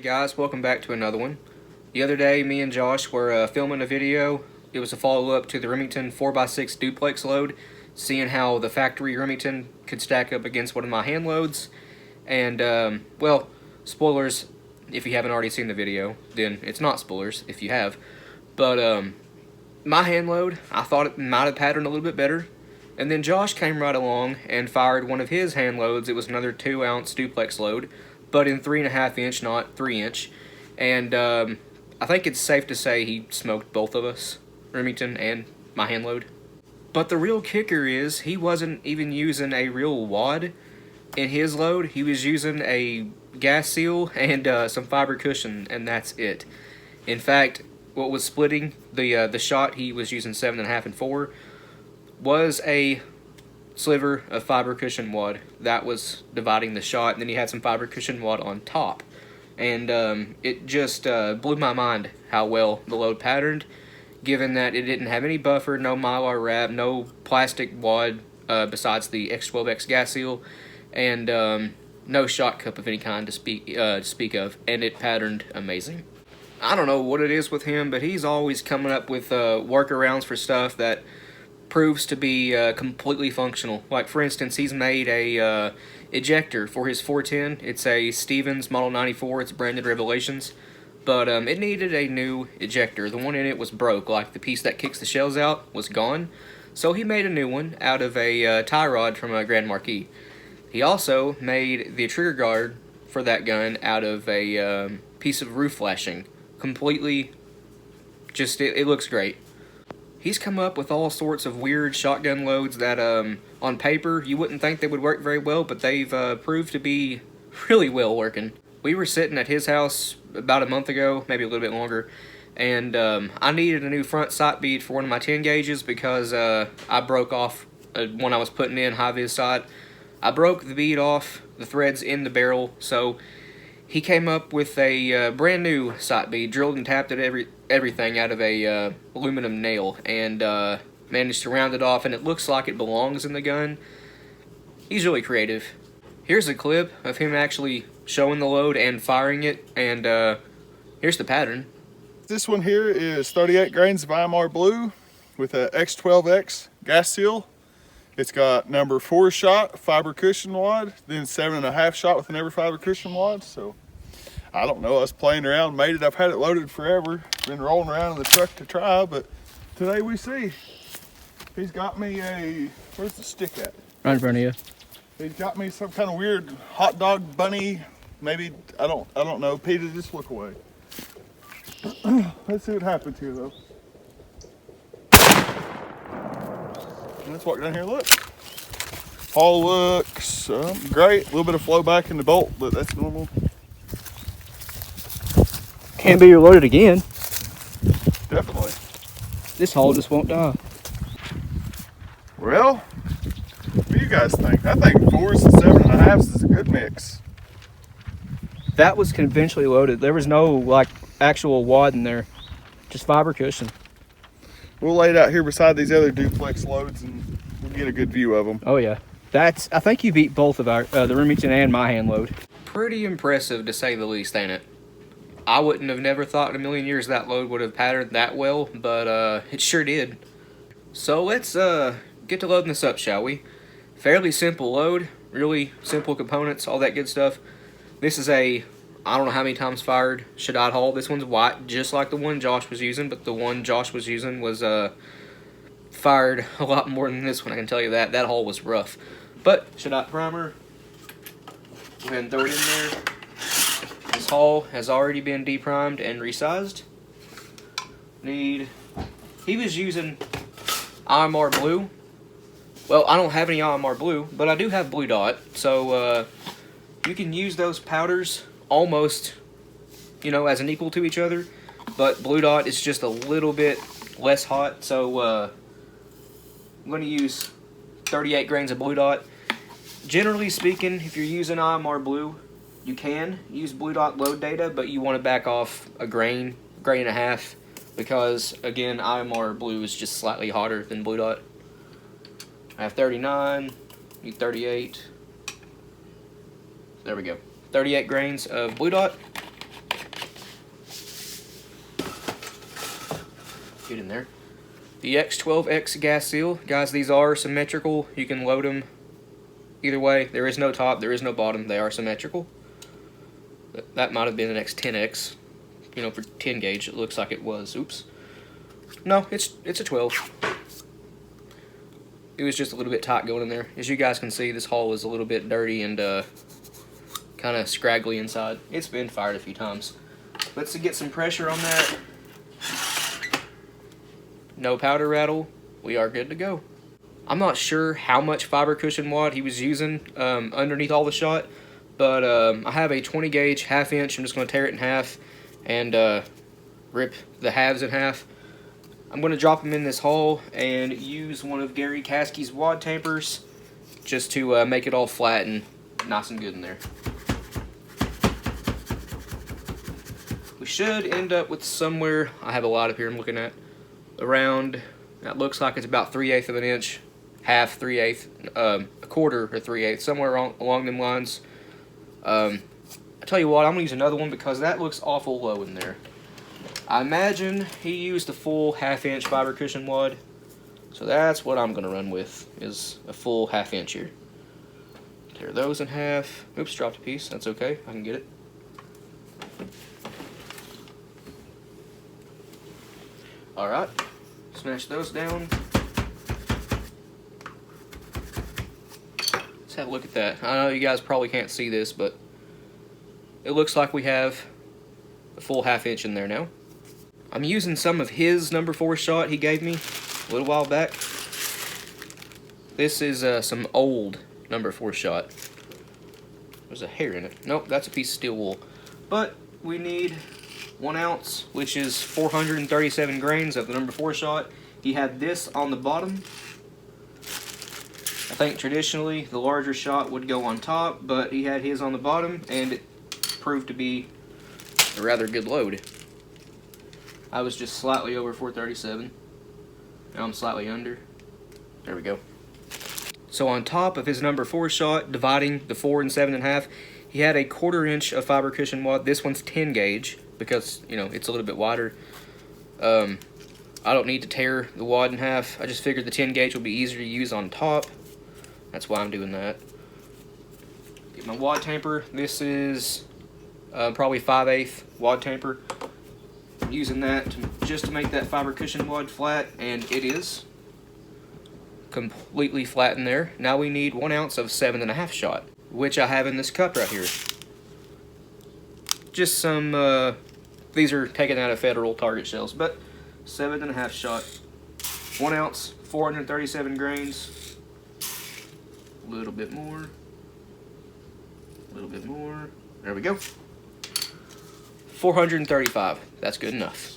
guys, welcome back to another one. The other day, me and Josh were filming a video. It was a follow-up to the Remington 4x6 duplex load, seeing how the factory Remington could stack up against one of my hand loads. And, well, spoilers, if you haven't already seen the video, then it's not spoilers if you have. But, my hand load, I thought it might have patterned a little bit better. And then Josh came right along and fired one of his hand loads. It was another 2-ounce duplex load, but in 3.5 inch, not 3 inch. And I think it's safe to say he smoked both of us, Remington and my hand load. But the real kicker is he wasn't even using a real wad in his load. He was using a gas seal and some fiber cushion, and that's it. In fact, what was splitting the shot, he was using 7.5 and 4, was a sliver of fiber cushion wad that was dividing the shot, and then he had some fiber cushion wad on top. And it just blew my mind how well the load patterned, given that it didn't have any buffer, no mylar wrap, no plastic wad besides the X12X gas seal, and no shot cup of any kind to speak of, and it patterned amazing. I don't know what it is with him, but he's always coming up with workarounds for stuff that proves to be completely functional. Like, for instance, he's made a ejector for his 410. It's a Stevens Model 94. It's branded Revelations. But it needed a new ejector. The one in it was broke. Like, the piece that kicks the shells out was gone. So he made a new one out of a tie rod from a Grand Marquis. He also made the trigger guard for that gun out of a piece of roof flashing. Completely, just, it looks great. He's come up with all sorts of weird shotgun loads that, on paper, you wouldn't think they would work very well, but they've proved to be really well working. We were sitting at his house about a month ago, maybe a little bit longer, and I needed a new front sight bead for one of my 10 gauges because I broke off one I was putting in, high-vis sight. I broke the bead off, the threads in the barrel, so he came up with a brand new sight bead, drilled and tapped at everything out of a aluminum nail, and managed to round it off, and it looks like it belongs in the gun. He's really creative. Here's a clip of him actually showing the load and firing it, and here's the pattern. This one here is 38 grains of IMR blue with a X12X gas seal. It's got number 4 shot fiber cushion wad, then 7.5 shot with another fiber cushion wad. So I don't know, I was playing around, made it. I've had it loaded forever, been rolling around in the truck to try, but today we see he's got me a, where's the stick at? Right in front of you. He's got me some kind of weird hot dog bunny, maybe, I don't know. Peter, just look away. Let's see what happens here though. Let's walk down here, look. All looks great. A little bit of flow back in the bolt, but that's normal. Can't be reloaded again. Definitely. This hole just won't die. Well, what do you guys think? I think 4s and 7.5s is a good mix. That was conventionally loaded. There was no, like, actual wad in there. Just fiber cushion. We'll lay it out here beside these other duplex loads and we'll get a good view of them. Oh, yeah. I think you beat both of our, the Remington and my hand load. Pretty impressive, to say the least, ain't it? I wouldn't have never thought in a million years that load would have patterned that well, but it sure did. So let's get to loading this up, shall we? Fairly simple load, really simple components, all that good stuff. This is a, I don't know how many times fired Shaddad hull. This one's white, just like the one Josh was using, but the one Josh was using was fired a lot more than this one, I can tell you that. That hull was rough. But Shaddad primer, go ahead and throw it in there. This hull has already been deprimed and resized. He was using IMR blue. Well, I don't have any IMR blue, but I do have blue dot, so you can use those powders almost, you know, as an equal to each other, but blue dot is just a little bit less hot, so I'm going to use 38 grains of blue dot. Generally speaking, if you're using IMR blue, you can use blue dot load data, but you want to back off a grain and a half, because again, IMR blue is just slightly hotter than blue dot. I have 39, need 38. There we go. 38 grains of blue dot. Get in there. The X12X gas seal. Guys, these are symmetrical. You can load them either way. There is no top, there is no bottom. They are symmetrical. That might have been an X10X. You know, for 10 gauge, it looks like it was. Oops. No, it's a 12. It was just a little bit tight going in there. As you guys can see, this hole is a little bit dirty and kind of scraggly inside. It's been fired a few times. Let's get some pressure on that. No powder rattle. We are good to go. I'm not sure how much fiber cushion wad he was using underneath all the shot, but I have a 20 gauge 1/2 inch. I'm just going to tear it in half and rip the halves in half. I'm going to drop them in this hole and use one of Gary Caskey's wad tampers just to make it all flat and nice and good in there. We should end up with somewhere, I have a lot up here I'm looking at, around, that looks like it's about 3/8 of an inch, half, 3/8, a quarter or 3/8, somewhere along them lines. I tell you what, I'm going to use another one because that looks awful low in there. I imagine he used a full 1/2 inch fiber cushion wad, so that's what I'm going to run with, is a full 1/2 inch here. Tear those in half. Oops, dropped a piece. That's okay, I can get it. Alright, smash those down. Let's have a look at that. I know you guys probably can't see this, but it looks like we have a full 1/2 inch in there now. I'm using some of his number 4 shot he gave me a little while back. This is some old number 4 shot. There's a hair in it. Nope, that's a piece of steel wool. But we need 1 ounce, which is 437 grains of the number 4 shot. He had this on the bottom. I think traditionally the larger shot would go on top, but he had his on the bottom, and it proved to be a rather good load. I was just slightly over 437. Now I'm slightly under. There we go. So on top of his number 4 shot, dividing the 4 and 7.5, he had a 1/4 inch of fiber cushion wad. This one's 10 gauge because, you know, it's a little bit wider. I don't need to tear the wad in half. I just figured the 10 gauge would be easier to use on top. That's why I'm doing that. Get my wad tamper. This is probably 5/8 wad tamper. I'm using that just to make that fiber cushion wad flat, and it is completely flat in there. Now we need 1 ounce of 7.5 shot, which I have in this cup right here. Just some, these are taken out of Federal Target shells, but 7.5 shot. 1 ounce, 437 grains. A little bit more. A little bit more. There we go. 435. That's good enough.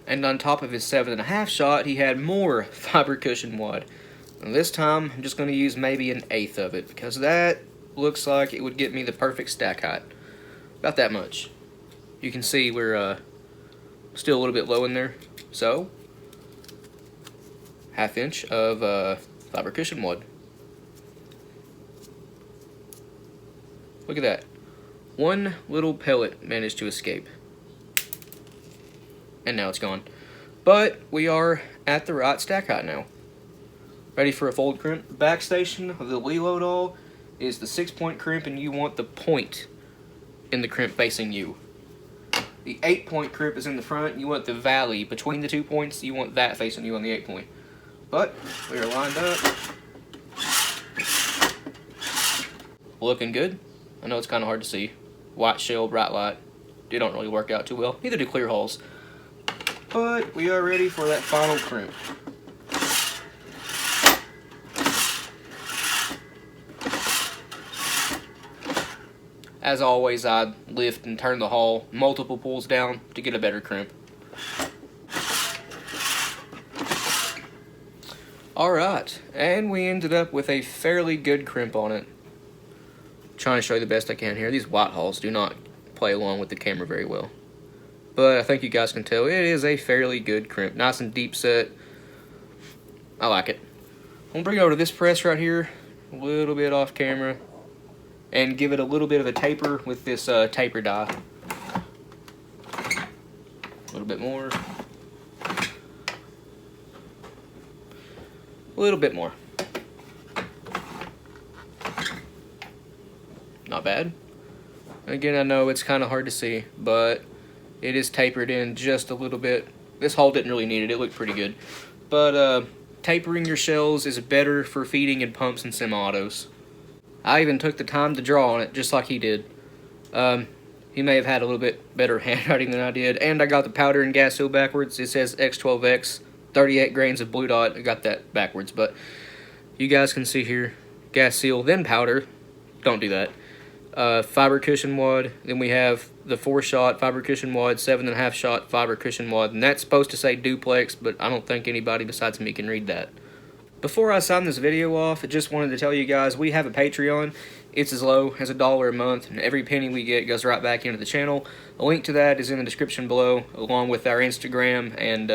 And on top of his 7.5 shot, he had more fiber cushion wad. And this time, I'm just going to use maybe 1/8 of it, because that looks like it would get me the perfect stack height. About that much. You can see we're still a little bit low in there. So, 1/2 inch of fiber cushion wad. Look at that. One little pellet managed to escape. And now it's gone. But we are at the right stack height now. Ready for a fold crimp. Back station of the Lelo doll is the 6-point crimp, and you want the point in the crimp facing you. The 8-point crimp is in the front. You want the valley between the 2 points. You want that facing you on the 8-point. But we are lined up. Looking good. I know it's kind of hard to see. White shell, bright light. They don't really work out too well. Neither do clear holes. But we are ready for that final crimp. As always, I lift and turn the hull multiple pulls down to get a better crimp. Alright, and we ended up with a fairly good crimp on it. Trying to show you the best I can here. These white hulls do not play along with the camera very well. But I think you guys can tell it is a fairly good crimp. Nice and deep set. I like it. I'm going to bring it over to this press right here. A little bit off camera. And give it a little bit of a taper with this taper die. A little bit more. A little bit more. Not bad. Again, I know it's kind of hard to see, but it is tapered in just a little bit. This hole didn't really need it. It looked pretty good. But tapering your shells is better for feeding in pumps and semi-autos. I even took the time to draw on it, just like he did. He may have had a little bit better handwriting than I did. And I got the powder and gas seal backwards. It says X12X, 38 grains of blue dot. I got that backwards, but you guys can see here, gas seal, then powder. Don't do that. Fiber cushion wad. Then we have the 4-shot fiber cushion wad, 7.5 shot fiber cushion wad, and that's supposed to say Duplex, but I don't think anybody besides me can read that. Before I sign this video off, I just wanted to tell you guys we have a Patreon. It's as low as $1 a month, and every penny we get goes right back into the channel. A link to that is in the description below, along with our Instagram and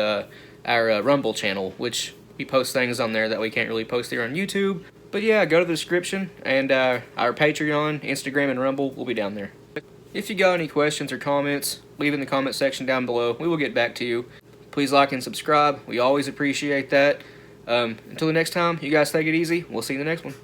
our Rumble channel, which we post things on there that we can't really post here on YouTube. But yeah, go to the description, and our Patreon, Instagram, and Rumble will be down there. If you got any questions or comments, leave in the comment section down below. We will get back to you. Please like and subscribe. We always appreciate that. Until the next time, you guys take it easy. We'll see you in the next one.